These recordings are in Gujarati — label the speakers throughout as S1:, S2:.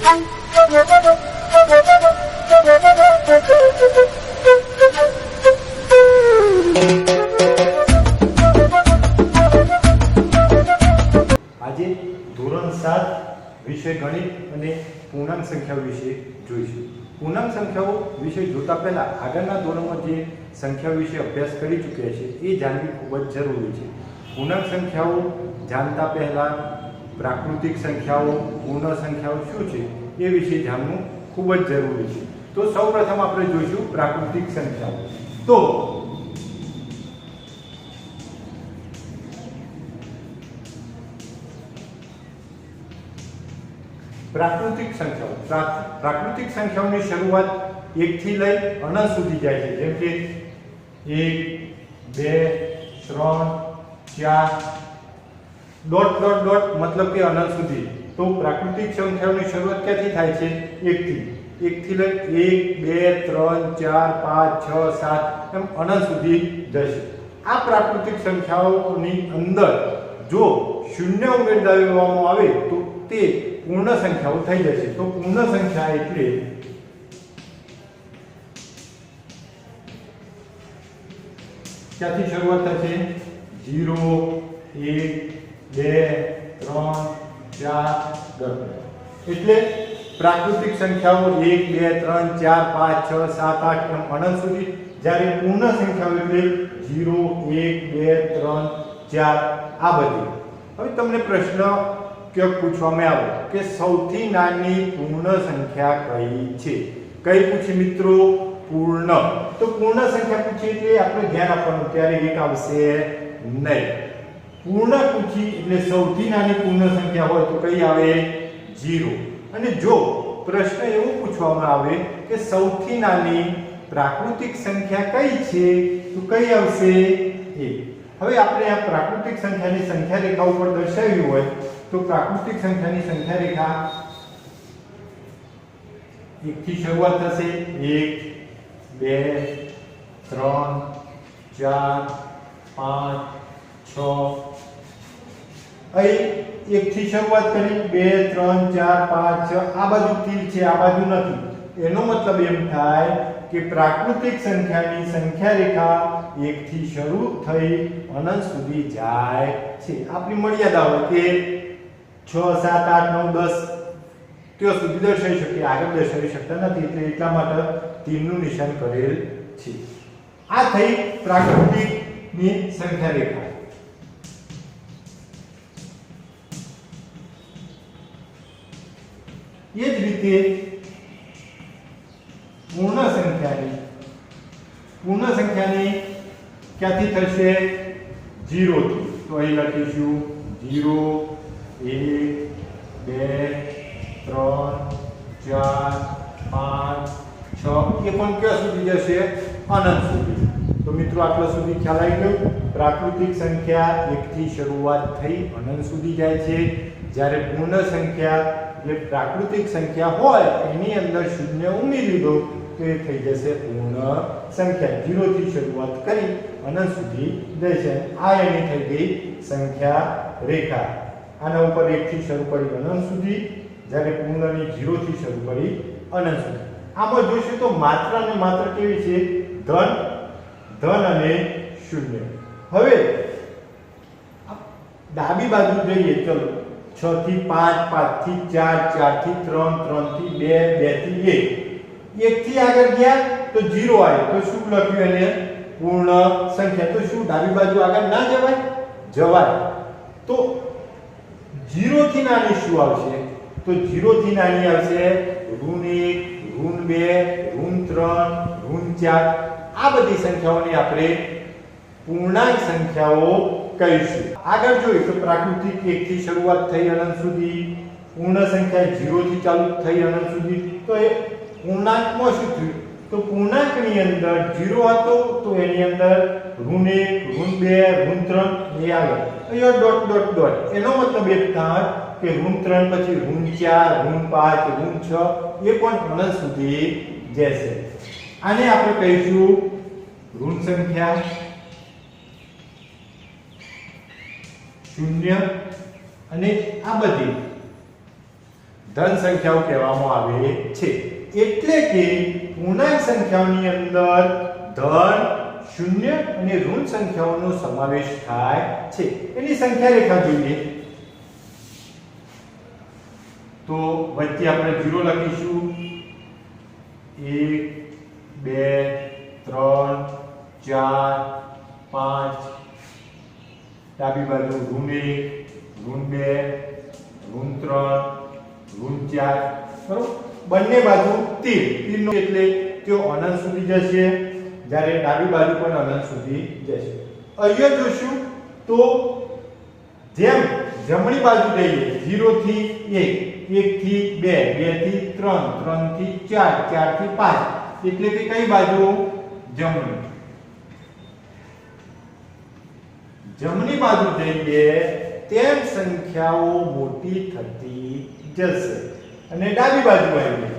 S1: આજે ધોરણ 7 વિષય ગણિત અને પૂર્ણાંક સંખ્યાઓ વિશે જોઈશું। પૂર્ણાંક સંખ્યાઓ વિશે જોતા પહેલા આગળના ધોરણમાં જે સંખ્યાઓ વિશે અભ્યાસ કરી ચૂક્યા છે એ જાણવી ખૂબ જ જરૂરી છે। પૂર્ણાંક સંખ્યાઓ જાણતા પહેલા પ્રાકૃતિક સંખ્યાઓ, પૂર્ણ સંખ્યાઓ શું છે એ વિશે જાણવું ખૂબ જ જરૂરી છે। તો સૌપ્રથમ આપણે જોઈશું પ્રાકૃતિક સંખ્યાઓ। તો પ્રાકૃતિક સંખ્યાઓની શરૂઆત 1 થી લઈ અનંત સુધી જાય છે, જેમ કે 1 2 3 4 ડોટ ડોટ ડોટ મતલબ કે અનંત સુધી। તો પ્રાકૃતિક સંખ્યાઓની શરૂઆત ક્યાંથી થાય છે? 1 થી લઈ 1 2 3 4 5 6 7 એમ અનંત સુધી જશે। આ પ્રાકૃતિક સંખ્યાઓની અંદર જો શૂન્ય ઉમેરી દેવામાં આવે તો તે પૂર્ણ સંખ્યાઓ થઈ જશે। તો પૂર્ણ સંખ્યા એટલે ક્યાંથી શરૂઆત થશે? 0 1 2 3 4 10। એટલે પ્રાકૃતિક સંખ્યાઓ 1 2 3 4 5 6 7 8 એમ અનંત સુધી, જ્યારે પૂર્ણ સંખ્યાઓ એટલે 0 1 2 3 4 આ બધી। હવે તમને પ્રશ્ન કે પૂછવામાં આવે કે સૌથી નાની પૂર્ણ સંખ્યા કઈ છે? કઈ પૂછી મિત્રો? પૂર્ણ। તો પૂર્ણ સંખ્યા પૂછી એટલે આપણે ધ્યાન આપવાનું, ત્યારે 1 આવશે નહીં। પૂર્ણ પૂછી એટલે સૌથી નાની પૂર્ણ સંખ્યા હોય તો કઈ આવે? 0। અને જો પ્રશ્ન એવો પૂછવામાં આવે કે સૌથી નાની પ્રાકૃતિક સંખ્યા કઈ છે તો કઈ આવશે? 1। હવે આપણે આ પ્રાકૃતિક સંખ્યાની સંખ્યા રેખા ઉપર દર્શાવ્યું હોય તો પ્રાકૃતિક સંખ્યાની સંખ્યા રેખા 1 થી શરૂઆત થશે। 1 2 3 4 5 6 અહીં 1 થી શરૂઆત કરી 2 3 4 5 6 આ બાજુ તીર છે, આ બાજુ નથી। એનો મતલબ એમ થાય કે પ્રાકૃતિક સંખ્યાની સંખ્યા રેખા 1 થી શરૂ થઈ અનંત સુધી જાય છે। આપણી મર્યાદા હોય કે 6 7 8 9 10 ત્યાં સુધી દર્શાવી શકીએ, આગળ દર્શાવી શકતા નથી, એટલે એટલા માટે તીરનું નિશાન કરેલ છે। આ થઈ પ્રાકૃતિકની સંખ્યા રેખા। એ જ રીતે પૂર્ણ સંખ્યાની ક્યાંથી થશે? 0 થી। તો અહીં લખીશું 0 1 2 3 4 5 6 એ પણ ક્યાં સુધી જશે? અનંત સુધી। તો મિત્રો આટલા સુધી ખ્યાલ આવી ગયો? પ્રાકૃતિક સંખ્યા 1 થી શરૂઆત થઈ અનંત સુધી જાય છે, જ્યારે પૂર્ણ સંખ્યા જે પ્રાકૃતિક સંખ્યા હોય એની અંદર શૂન્ય ઉમેરી દો તો એ થઈ જશે પૂર્ણ સંખ્યા। 0 થી શરૂઆત કરી અનંત સુધી જશે। આ એની થઈ ગઈ સંખ્યા રેખા। આના ઉપર 1 થી શરૂ કરી અનંત સુધી, જ્યારે પૂર્ણની 0 થી શરૂ કરી અનંત સુધી। આમાં જોઈશું તો માત્ર અને માત્ર કેવી છે? ધન અને શૂન્ય। હવે ડાબી બાજુ જઈએ, ચલો 6 થી 5 5 થી 4 4 થી 3 3 થી 2 2 થી 1 1 થી આગળ ગયા તો 0 આવ્યો, તો શું લખ્યું એને? પૂર્ણ સંખ્યા। તો શું ડાબી બાજુ આગળ ના જવાય? જવાય। તો 0 થી નાની શું આવશે? તો 0 થી નાની આવશે -1 -2 -3 -4। આ બધી સંખ્યાઓને આપણે પૂર્ણાંક સંખ્યાઓ કહીશું। આગળ જોઈએ તો પ્રાકૃતિક 1 થી શરૂઆત થઈ અનંત સુધી, પૂર્ણ સંખ્યા 0 થી ચાલુ થઈ અનંત સુધી। તો એ પૂર્ણાંકમાં શું થયું? તો પૂર્ણાંકની અંદર 0 હતો તો એની અંદર -1 -2 -3 એ આવે, અહીંયા ડોટ ડોટ ડોટ। એનો મતલબ એ થાય કે -3 પછી -4 -5 -6 એ પણ અનંત સુધી જશે। આને આપણે કહીશું ઋણ સંખ્યા। 0 અને આ બધી ધન સંખ્યાઓ કહેવામાં આવે છે. એટલે કે પૂર્ણાંક સંખ્યાઓની અંદર ધન, શૂન્ય અને ઋણ સંખ્યાઓનો સમાવેશ થાય છે. એની સંખ્યા રેખા જોઈએ તો વચ્ચે આપણે 0 લખીશું. 1 2 3 4 5 ડાબી બાજુ ઋણ 1 ઋણ 2 ઋણ 3 ઋણ 4 બરોબર. બંને બાજુ તીરનો એટલે તેઓ અનંત સુધી જશે, જ્યારે ડાબી બાજુ પણ અનંત સુધી જશે. અહીંયા જોશું તો જેમ જમણી બાજુ જઈએ 0 થી 1, 1 થી 2, 2 થી 3, 3 થી 4, 4 થી 5 એટલે કે કઈ બાજુ? જમણી. જમણી બાજુ જઈએ તેમ સંખ્યાઓ મોટી થતી જશે. અને ડાબી બાજુ આવીએ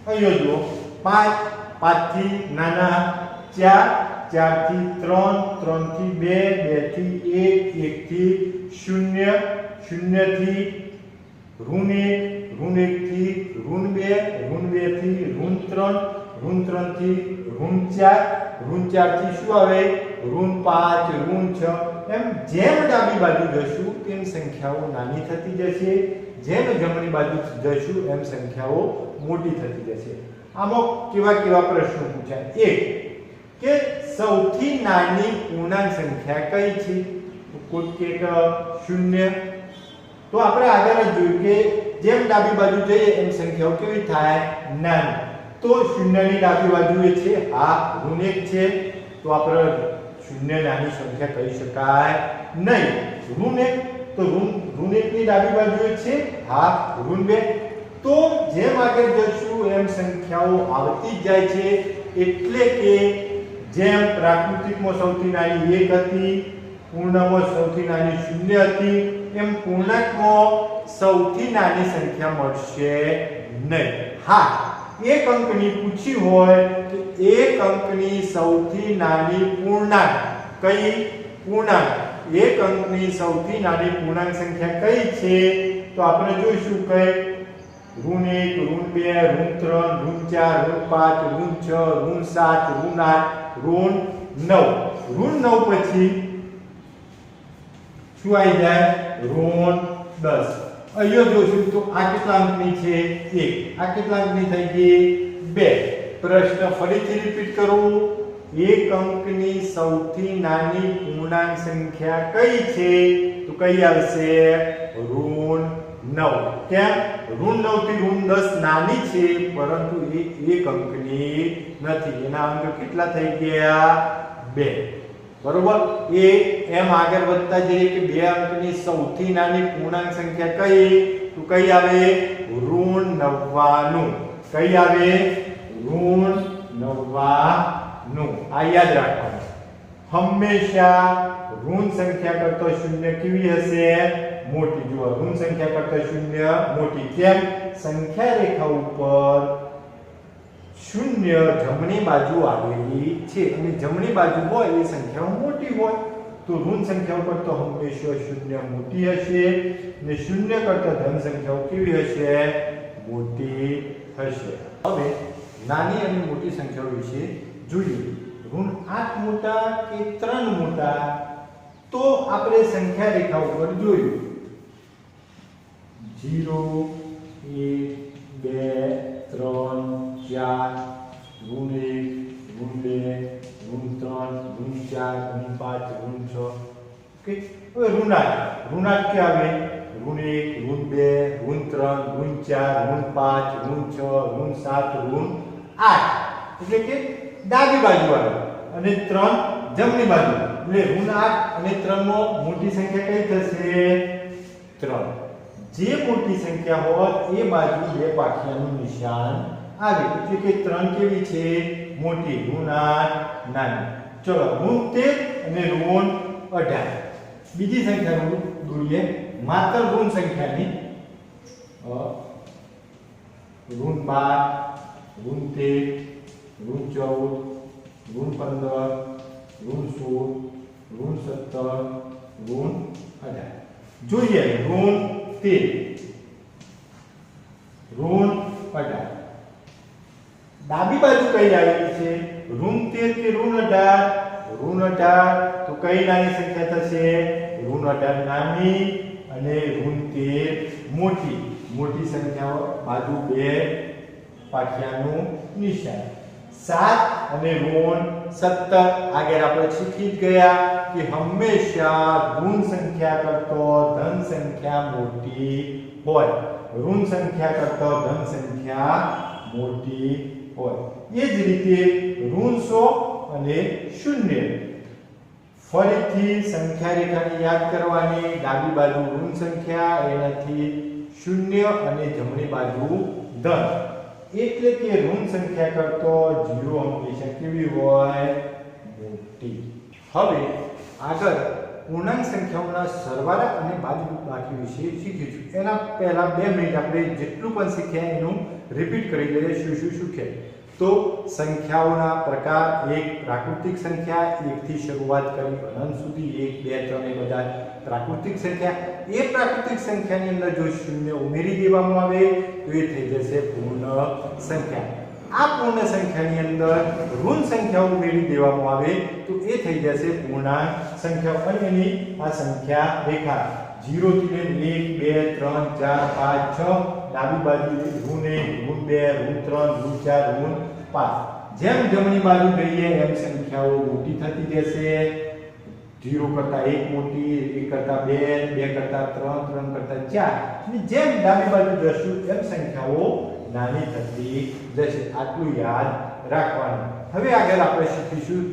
S1: અહીંયા જુઓ 5, 5 થી નાના 4, 4 થી 3, 3 થી 2, 2 થી 1, 1 થી 0, 0 થી ઋણ 1, ઋણ 1 થી ઋણ 2, ઋણ 2 થી ઋણ 3, ઋણ 3 થી ઋણ 4, ઋણ 4 થી શું આવે? ઋણ 5, ઋણ 6. એમ જેમ ડાબી બાજુ જશું તેમ સંખ્યાઓ નાની થતી જશે, જેમ જમણી બાજુ જશું એમ સંખ્યાઓ મોટી થતી જશે. આમાં કેવા કેવા પ્રશ્નો પૂછાય? એક કે સૌથી નાની પૂર્ણાંક સંખ્યા કઈ છે? કોઈ કે 0. તો આપણે આગળ જ જોયું કે જેમ ડાબી બાજુ જઈએ એમ સંખ્યાઓ કેવી થાય? નાની. તો 0 ની ડાબી બાજુ એ છે ઋણ 1 છે, તો આપણે 0 નાની સંખ્યા કહી શકાય નહીં. ઋણ 1 તો ઋણ 1 ની ડાબી બાજુ એ છે ઋણ 2. તો જેમ આગળ જશું એમ સંખ્યાઓ આવતી જ જાય છે. એટલે કે જેમ પ્રાકૃતિકમાં સૌથી નાની 1 હતી, પૂર્ણમાં સૌથી નાની 0 હતી, એમ પૂર્ણાંકમાં સૌથી નાની સંખ્યા મળશે નહીં. એક અંકની પૂછી હોય તો એક અંકની સૌથી નાની પૂર્ણાંક કઈ? પૂર્ણાંક. એક અંકની સૌથી નાની પૂર્ણાંક સંખ્યા કઈ છે? તો આપણે જોઈશું કે ઋણ 1, ઋણ 2, ઋણ 3, ઋણ 4, ઋણ 5, ઋણ 6, ઋણ 7, ઋણ 8, ઋણ 9. ઋણ 9 પછી શું આવી જાય? ઋણ 10. અહીંયા જોશું તો આ કેટલા અંકની છે? 1. આ કેટલા અંકની થઈ ગઈ? 2. પ્રશ્ન ફરીથી રિપીટ કરું. એક અંકની સૌથી નાની પૂર્ણાંક સંખ્યા કઈ છે? તો કઈ આવશે? ઋણ 9. કેમ? ઋણ 9 થી ઋણ 10 નાની છે, પરંતુ એ એક અંકની નથી. એના અંક કેટલા થઈ ગયા? 2. બરોબર. એમ આગળ વધતા જઈએ કે 2 અંકની સૌથી નાની પૂર્ણાંક સંખ્યા કઈ? તો કઈ આવે? ઋણ 99. કઈ આવે? ઋણ 99. આ યાદ રાખવાનું. હંમેશા ઋણ સંખ્યા કરતા 0 કેવી હશે? મોટી. જુઓ ઋણ સંખ્યા કરતા 0 મોટી. કેમ? સંખ્યા રેખા ઉપર 0 જમણી બાજુ આવેલી છે અને જમણી બાજુ હોય એ સંખ્યાઓ મોટી હોય, તો ઋણ સંખ્યાઓ કરતા હંમેશા 0 મોટી હશે અને 0 કરતા ધન સંખ્યાઓ કેવી હશે? મોટી હશે. હવે નાની અને મોટી સંખ્યાઓ વિશે જોઈએ. ઋણ 8 મોટા કે 3 મોટા? તો આપણે સંખ્યા રેખા ઉપર જોયું 0, 1, 2, 3, 4, ઋણ 1, ઋણ 2, ઋણ 3, ઋણ 4, ઋણ 5, ઋણ 6. ઓકે. હવે ઋણ 8. ઋણ 8 કે આવે? ઋણ 1, ઋણ 2, ઋણ 3, ઋણ 4, ઋણ 5, ઋણ 6, ઋણ 7, ઋણ 8. એટલે કે ડાબી બાજુ આવે અને 3 જમણી બાજુ. એટલે ઋણ 8 અને 3 માં મોટી સંખ્યા કઈ થશે? 3. જે મોટી સંખ્યા હોય એ બાજુ બે પાખિયાનું નિશાન આવે. એટલે કે 3 કેવી છે? મોટી. ઋણ 8 નાની. ચલો ઋણ 13 અને ઋણ 18. બીજી સંખ્યાનું દોરીએ માત્ર ઋણ સંખ્યાની. ઋણ 12, ઋણ 13, ઋણ 14, ઋણ 15, ઋણ 16, ઋણ 17, ઋણ 18 જોઈએ ઋણ 13 ઋણ 18 ડાબી બાજુ કઈ આવેલી છે ઋણ 13 કે ઋણ 18 ઋણ 18 તો કઈ નાની સંખ્યા થશે ઋણ 18 નાની અને ઋણ 13 મોટી મોટી સંખ્યાઓ બાજુ બે પાટિયાનું નિશાન 7 અને ઋણ 17 આગળ આપણે શીખી ગયા કે હંમેશા ઋણ સંખ્યા કરતો ધન સંખ્યા મોટી હોય ઋણ સંખ્યા કરતો ધન સંખ્યા મોટી હોય એ જ રીતે ઋણ 100 અને 0 ફરીથી સંખ્યા રેખાને યાદ કરવાની ડાબી બાજુ ઋણ સંખ્યા એનાથી 0 અને જમણી બાજુ ધન એટલે કે ઋણ સંખ્યા કરતો 0 હંમેશા કેવી હોય મોટી હવે આગળ પૂર્ણાંક સંખ્યાઓના સરવાળા અને બાદબાકી વિશે શીખીશું એના પહેલા 2 મિનિટ આપણે જેટલું પણ શીખ્યા એનું રિપીટ કરી લઈએ શું શીખ્યા તો સંખ્યાઓના પ્રકાર એક પ્રાકૃતિક સંખ્યા 1 થી શરૂઆત કરી અનંત સુધી 1 2 3 એ બધા પ્રાકૃતિક સંખ્યા એ પ્રાકૃતિક સંખ્યાની અંદર જો શૂન્ય ઉમેરી દેવામાં આવે તો એ થઈ જશે પૂર્ણ સંખ્યા આ પૂર્ણ સંખ્યાની અંદર ઋણ સંખ્યાઓ ઉમેરી દેવામાં આવે તો એ થઈ જશે પૂર્ણાંક સંખ્યાઓ અને એની આ સંખ્યા રેખા 0 થી લઈને 1 2 3 4 5 6 ડાબી બાજુ ઋણ 1 ઋણ 2 ઋણ 3 ઋણ 4 ઋણ 5 જેમ જમણી બાજુ ગઈએ એમ સંખ્યાઓ મોટી થતી જશે 0 કરતા 1 મોટી 1 કરતા 2 2 કરતા 3 3 કરતા 4 અને જેમ ડાબી બાજુ જશું એમ સંખ્યાઓ નાની થતી જશે આટલું યાદ રાખવાનું હવે આગળ આપણે શીખીશું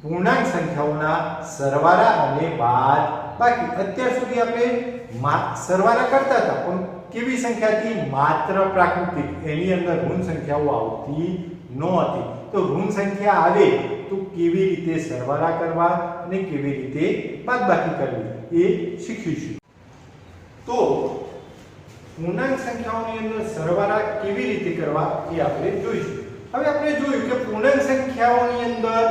S1: પૂર્ણાંક સંખ્યાઓના સરવાળા અને બાદબાકી અત્યાર સુધી આપણે સરવાળા કરતા હતા પણ કેવી સંખ્યાથી માત્ર પ્રાકૃતિક એની અંદર ઋણ સંખ્યાઓ આવતી નહોતી તો ઋણ સંખ્યા આવે તો કેવી રીતે સરવાળા કરવા અને કેવી રીતે બાદબાકી કરવી એ શીખીશું તો પૂર્ણાંક સંખ્યાઓની અંદર સરવાળા કેવી રીતે કરવા એ આપણે જોઈશું હવે આપણે જોયું કે પૂર્ણાંક સંખ્યાઓની અંદર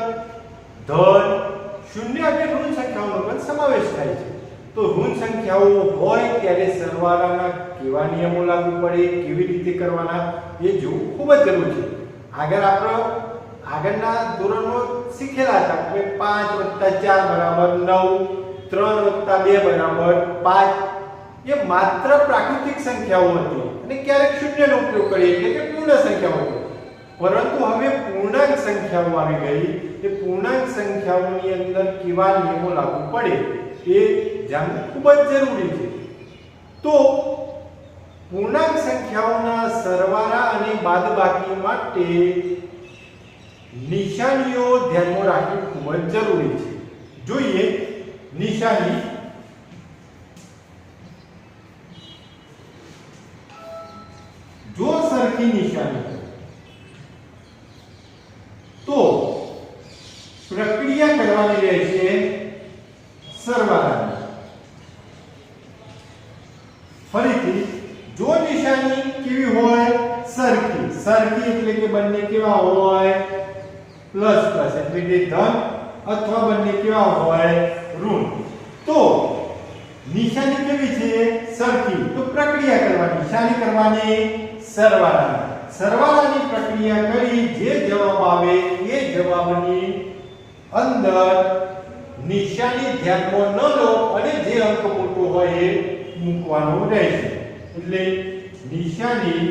S1: ધન શૂન્ય અને ઋણ સંખ્યાઓનો પણ સમાવેશ થાય છે તો ઋણ સંખ્યાઓ હોય ત્યારે સરવાળાના કેવા નિયમો લાગુ પડે કેવી રીતે કરવાના એ જોવું ખૂબ જ જરૂરી છે આગળના ધોરણમાં શીખેલા હતા કે 5 + 4 = 9 3 + 2 = 5 એ માત્ર પ્રાકૃતિક સંખ્યાઓ હતી અને ક્યારેક શૂન્યનો ઉપયોગ કરીએ એટલે કે પૂર્ણ સંખ્યાઓ હતી પરંતુ હવે પૂર્ણાંક સંખ્યાઓ આવી ગઈ એ પૂર્ણાંક સંખ્યાઓની અંદર કેવા નિયમો લાગુ પડે એ જાણવું ખૂબ જ જરૂરી છે તો પૂર્ણાંક સંખ્યાઓના સરવાળા અને બાદબાકી માટે નિશાનીઓ ધ્યાનમાં રાખવી ખૂબ જ જરૂરી છે જોઈએ નિશાની જો સરખી નિશાની તો પ્રક્રિયા કરવાની રહેશે સરવાળાની ફરીથી જો નિશાની કેવી હોય સરખી સરખી એટલે કે બંને કેવા હોય પ્લસ પ્લસ એટલે કે ધન અથવા બંને કેવા હોય ઋણ તો નિશાની કેવી છે સરખી તો પ્રક્રિયા કરવાની નિશાની કરવાની સરવાળાની પ્રક્રિયા કરી જે જવાબ આવે એ જવાબની અંદર નિશાની ધ્યાનમાં ન લો અને જે અંક મોટો હોય એ મૂકવાનો રહેશે એટલે નિશાની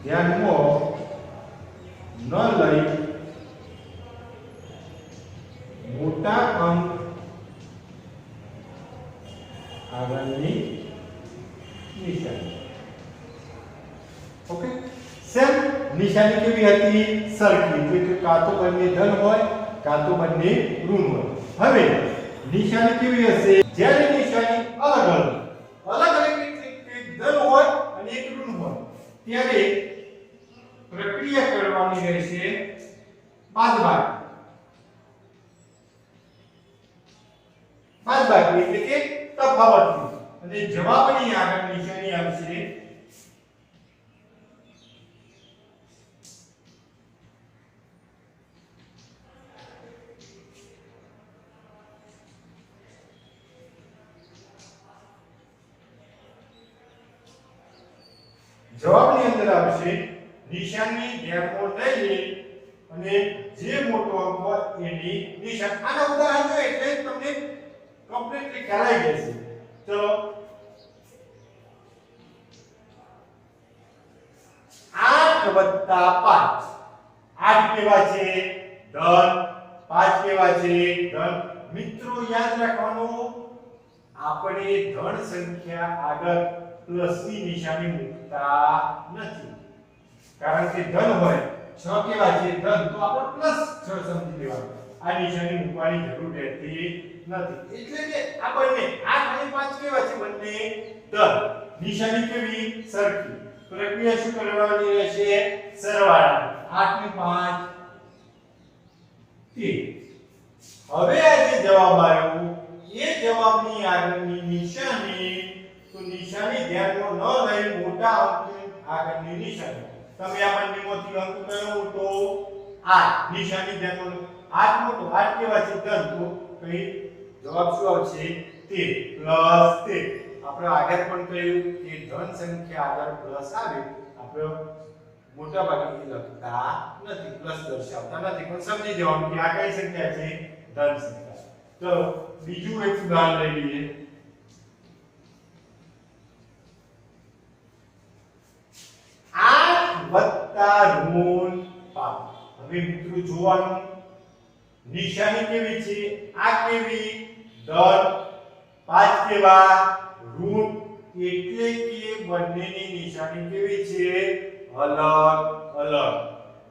S1: ધ્યાનમાં ન લઈ મોટા અંક આગળની નિશાની ઓકે સેમ નિશાની કેવી હતી સરખી એટલે કે કાં તો બંને ધન હોય કાં તો બંને ઋણ હોય હવે નિશાની કેવી હશે જ્યારે નિશાની અલગ અલગ એક ધન હોય અને એક ઋણ હોય ત્યારે પ્રક્રિયા કરવાની રહેશે બાદબાકી એટલે કે તફાવત અને જવાબની આગળ નિશાની આવશે જવાબની અંદર આવશે નિશાનની ધ્યાનમાં લઈ લે અને જે મોટો અંક હોય એની નિશાન. આના ઉદાહરણ જો એટલે તમને કમ્પ્લીટલી ખ્યાલ આવી જશે. ચલો 8 વત્તા 5. 8 કેવા છે? ધન. 5 કેવા છે? ધન. મિત્રો યાદ રાખવાનું, આપણે ધન સંખ્યા આગળ પ્લસ ની નિશાની મૂકતા નથી. કારણ કે ધન હોય 6 કેવા છે? ધન. તો આપણે પ્લસ 6 સમજી લેવાનું. આ નિશાની મૂકવાની જરૂર રહેતી નથી. એટલે કે આ બંને 8 અને 5 કેવા છે? બંને ધન. નિશાની કેવી? સરખી. પ્રક્રિયા શું કરવાની રહેશે? સરવાળા. 8 ને 5 30. હવે આ જે જવાબ આવ્યો એ જવાબની આગળની નિશાની, તો નિશાની ધ્યાનમાં ન લઈ મોટા અંકની આગળની નિશાની. તમે આ બંનેમાંથી અંક કયો મોટો? 8. નિશાની ધ્યાનમાં લો. 8 મોટો. 8 કેવા છે? ધન. તો કઈ જવાબ શું આવશે? 13 પ્લસ 13. આપણે આગળ પણ કહ્યું કે ધન સંખ્યા આગળ પ્લસ આવે આપણે મોટા ભાગે લખતા નથી, પ્લસ દર્શાવતા નથી, પણ સમજી જવાનું કે આ કઈ સંખ્યા છે? ધન સંખ્યા. ચલો બીજું એક ઉદાહરણ લઈ લઈએ. 8 વત્તા ઋણ 5. હવે મિત્રો જોવાનું નિશાની કેવી છે? આ કેવી? ધન. 5 કેવા? ઋણ. એટલે કે બંનેની નિશાની કેવી છે? અલગ અલગ.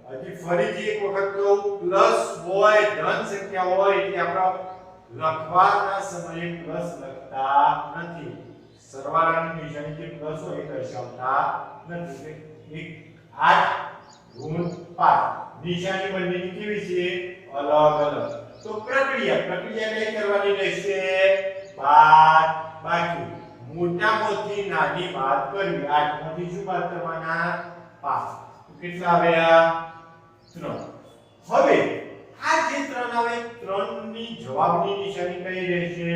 S1: હજી ફરીથી એક વખત કહું, પ્લસ હોય, ધન સંખ્યા હોય એટલે આપણે લખવાના સમયે પ્લસ લખતા નથી. સરવાળાની નિશાની જે પ્લસ હોય એ દર્શાવતા નથી. 8 ઋણ 5. નિશાની બંનેની કેવી છે? અલગ અલગ. તો પ્રક્રિયા કઈ કરવાની રહેશે? બાદ બાકી. મોટામાંથી નાની બાદ કરવી. 8 માંથી શું બાદ કરવાના? 5. તો કેટલા આવ્યા? 3. હવે આ જે 3 આવે, 3 ની જવાબની નિશાની કઈ રહેશે?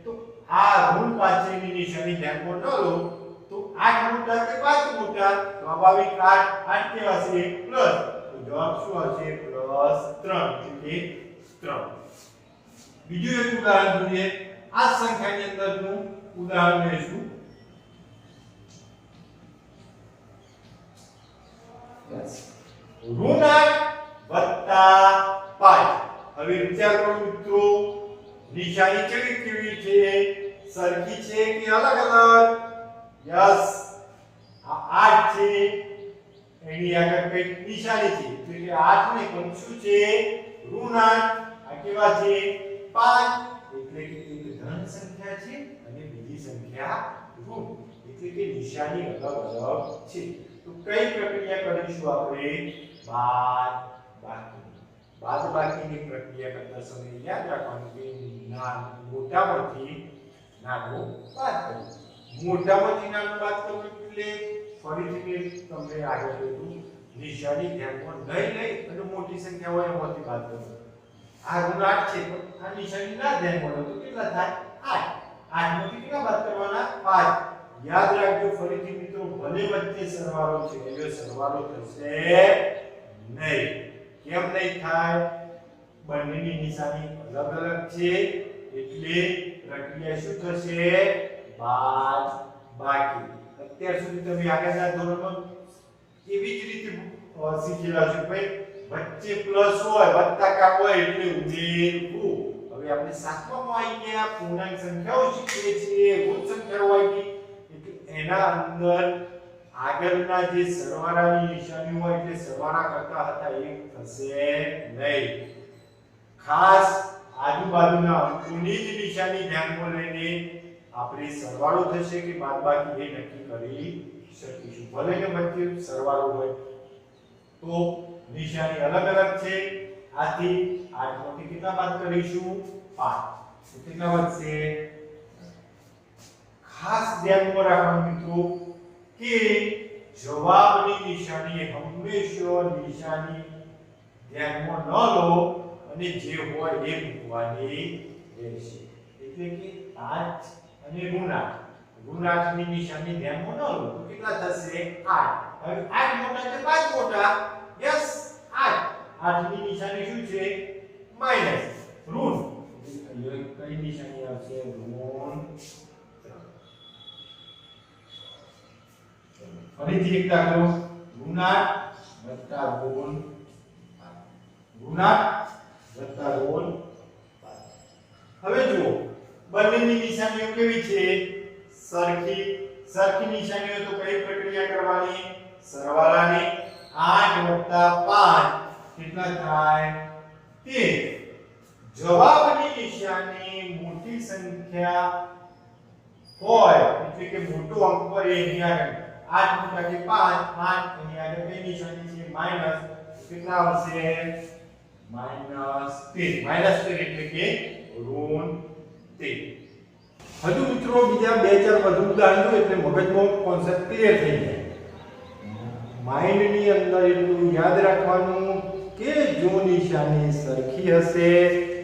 S1: તો આ ઋણ 5 ની નિશાની ધ્યાનમાં ન લો તો 8 મોટા કે 5 મોટા? સ્વાભાવિક 8 કેવા છે? પ્લસ. તો જવાબ શું આવશે? પ્લસ 3. એટલે 3. બીજું એક ઉદાહરણ જોઈએ. આ સંખ્યાની અંદરનું ઉદાહરણ લઈશું. ઋણ 8 વત્તા 5. હવે વિચાર કરો મિત્રો, નિશાની કેવી છે? સરખી છે કે અલગ અલગ? યસ, આ 8 છે એની આગળ કઈ નિશાની છે? એટલે કે 8 ને પણ શું છે? ઋણ 8. આ કેવા છે? 5. એટલે કે એક ધન સંખ્યા છે અને બીજી સંખ્યા ઋણ. એટલે કે નિશાની અલગ અલગ છે. તો કઈ પ્રક્રિયા કરીશું આપણે? બાદબાકીની પ્રક્રિયા કરતા સમયે યાદ રાખવાનું કે મોટામાંથી નાનો બાદ કરવો. મોટામાંથી નાનો બાદ કરવો એટલે ફરીથી તમને આગળ કહ્યું, નિશાની ધ્યાનમાં લઈ અને મોટી સંખ્યા હોય એમાંથી બાદ કરવો. આ ઋણ 8 છે પણ આ નિશાની ના ધ્યાનમાં લો તો કેટલા થાય? 8. 8 માંથી કેટલા બાદ કરવાના? 5. યાદ રાખજો ફરીથી મિત્રો, ભલે વચ્ચે સરવાળો છે એટલે સરવાળો થશે નહીં. કેમ નહીં થાય? બંનેની નિશાની અલગ અલગ છે એટલે પ્રક્રિયા શું થશે? બાદ બાકી. અત્યાર સુધી તમે આગળના ધોરણમાં એવી જ રીતે શીખેલા છો ભાઈ, વચ્ચે પ્લસ હોય, વત્તાકાર હોય એટલે ઉમેરવું. હવે આપણે સાતમામાં આવી ગયા, પૂર્ણાંક સંખ્યાઓ શીખીએ છીએ, ઋણ સંખ્યાઓ આવી ગઈ એટલે એના અંદર આગળના જે સરવાળાની નિશાની હોય એટલે સરવાળા કરતા હતા એ થશે નહીં. ખાસ આજુબાજુના અંકોની જ નિશાની ધ્યાનમાં લઈને આપણે સરવાળો થશે કે બાદબાકી એ નક્કી કરી શકીશું. ભલે કે વચ્ચે સરવાળો હોય તો નિશાની અલગ અલગ છે. આથી 8 માંથી કેટલા બાદ કરીશું? 5. તો કેટલા વધશે? ખાસ ધ્યાનમાં રાખવાનું મિત્રો કે જવાબની નિશાની હંમેશા નિશાની ધ્યાનમાં ન લો અને જે હોય એ મૂકવાની રહેશે. એટલે કે 5 અને ઋણ 8 ઋણ 8 ની નિશાની ધ્યાનમાં ન લો તો કેટલા થશે 8 હવે 8 મોટા કે 5 મોટા યસ 8 8 ની નિશાની શું છે માઈનસ ઋણ કઈ નિશાની આવશે ઋણ 3 ફરીથી એક દાખલો ઋણ 8 વત્તા ઋણ 5 ઋણ 8 વત્તા ઋણ 5 હવે જુઓ બંનેની નિશાનીઓ કેવી છે સરખી નિશાનીઓ તો કઈ પ્રક્રિયા કરવાની સરવાળાની 8 + 5 કેટલા થાય 13 જવાબની નિશાની મોટી સંખ્યા હોય એટલે કે મોટો અંક હોય એની આગળ 8 મોટા કે 5 8 એની આગળ કઈ નિશાની છે માઈનસ કેટલા આવશે -13 એટલે કે ઋણ 13 હજુ મિત્રો બીજા બે ચાર વધુ ઉદાહરણ એટલે મગજમાં કોન્સેપ્ટ ક્લિયર થઈ જાય માઇન્ડ ની અંદર એટલું યાદ રાખવાનું કે જો નિશાની સરખી હશે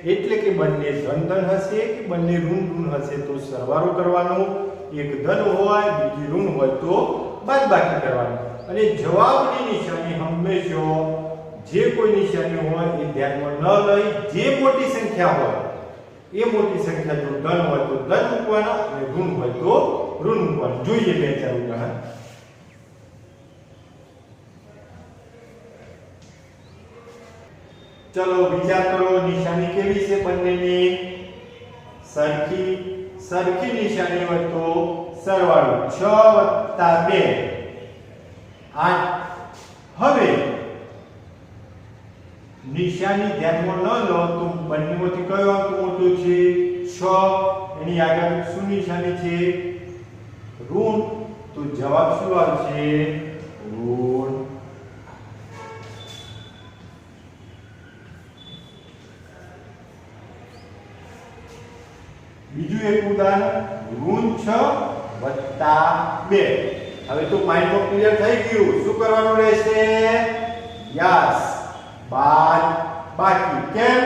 S1: એટલે કે બંને ધન હશે કે બંને ઋણ હશે તો સરવાળો કરવાનો એક ધન હોય બીજી ઋણ હોય તો બાદબાકી કરવાની અને જવાબની નિશાની હંમેશા જે કોઈ નિશાની હોય એ ધ્યાનમાં ન લઈ જે મોટી સંખ્યા હોય એ મોટી સંખ્યા જો ધન હોય તો ધન મૂકવાનો અને ઋણ હોય તો ઋણ મૂકવાનું જોઈએ બે ચાર ઉદાહરણ ચલો વિચાર કરો નિશાની કેવી છે બંનેની સરખી નિશાની હોય તો સરવાળો 6 + 2 8 હવે નિશાની ધ્યાનમાં ન લો તો બંનેમાંથી કયો અંક મોટો છે 6 એની આગળ શું નિશાની છે ઋણ તો જવાબ શું આવશે ઋણ બીજું એક ઉદાહરણ ઋણ 6 + 2 હવે તો માઇન્ડમાં ક્લિયર થઈ ગયું શું કરવાનું રહેશે યસ બાદ બાકી કેમ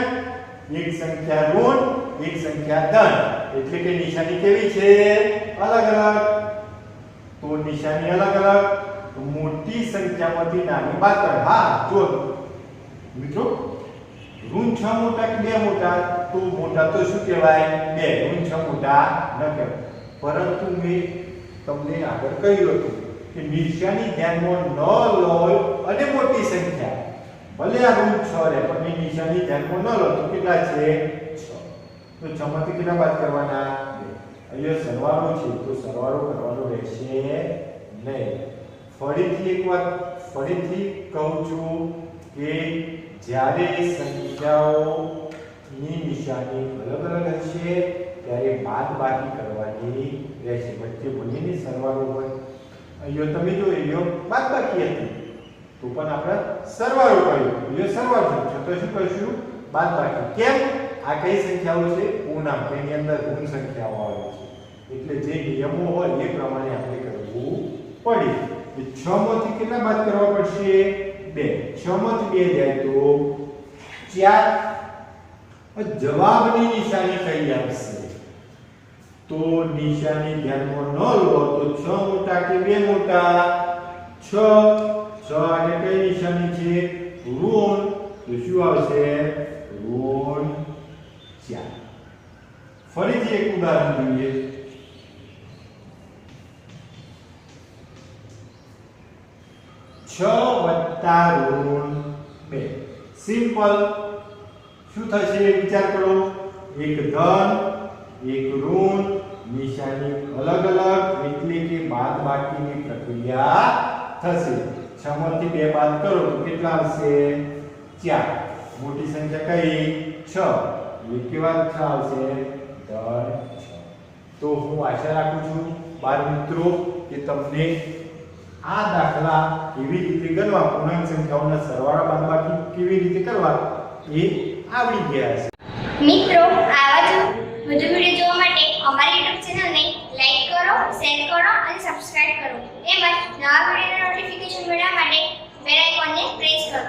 S1: એક સંખ્યા ઋણ એક સંખ્યા ધન એટલે કે નિશાની કેવી છે અલગ અલગ તો નિશાની અલગ અલગ તો મોટી સંખ્યામાંથી નાની બાદ કર હા જો મિત્રો ઋણ 6 મોટા કે 2 મોટા તો મોટા તો શું કહેવાય 2 ઋણ 6 મોટા ન કહેવાય પરંતુ મેં તમને આગળ કહ્યું હતું કે નિશાની ધ્યાનમાં ન લો અને મોટી સંખ્યા ભલે આ ઋણ 6 રે પણ એ નિશાની ધ્યાનમાં ન લો તો કેટલા છે 6 તો 6 માંથી કેટલા બાદ કરવાના 2 અહીંયા સરવાળો છે તો સરવાળો કરવાનો રહેશે નહીં ફરીથી કહું છું કે જ્યારે સંખ્યાઓની નિશાની અલગ અલગ હશે ત્યારે બાદબાકી કરવાની રહેશે વચ્ચે બંનેની સરવાળો હોય અહીંયા તમે જો અહીંયા બાદબાકી હતી તો પણ આપણે સરવાળો કર્યો એ સરવાળો છે તો શું કરીશું બાદબાકી કેમ આ કઈ સંખ્યાઓ છે પૂર્ણાંક એની અંદર ઋણ સંખ્યાઓ આવે છે એટલે જે નિયમો હોય એ પ્રમાણે આપણે કરવું પડે 6 માંથી કેટલા બાદ કરવા પડશે 2 6 માંથી 2 જાય તો 4 જવાબની નિશાની કઈ આવશે તો નિશાની ધ્યાનમાં ન લો તો 6 મોટા કે 2 મોટા 6 અને કઈ નિશાની છે ઋણ તો શું આવશે ઋણ 4 ફરીથી એક ઉદાહરણ જોઈએ 6 વત્તા ઋણ 2 સિમ્પલ શું થશે વિચાર કરો એક ધન એક ઋણ નિશાની અલગ અલગ એટલે કે બાદબાકીની પ્રક્રિયા થશે 6 માંથી 2 બાદ કરો તો કેટલા આવશે 4 મોટી સંખ્યા કઈ 6 એ કેવા 6 આવશે ધન 6 તો હું આશા રાખું છું બાળ મિત્રો કે તમને આ દાખલા કેવી રીતે ગણવા પૂર્ણાંક સંખ્યાઓના સરવાળા બાદબાકી કેવી રીતે કરવા એ આવડી ગયા છે
S2: મિત્રો આવા જ વધુ વિડિયો જોવા માટે અમારી YouTube ચેનલને લાઈક કરો શેર કરો અને સબસ્ક્રાઇબ કરો તેમજ નવા વિડિયોના નોટિફિકેશન મેળવવા માટે બેલ આઇકોનને પ્રેસ કરો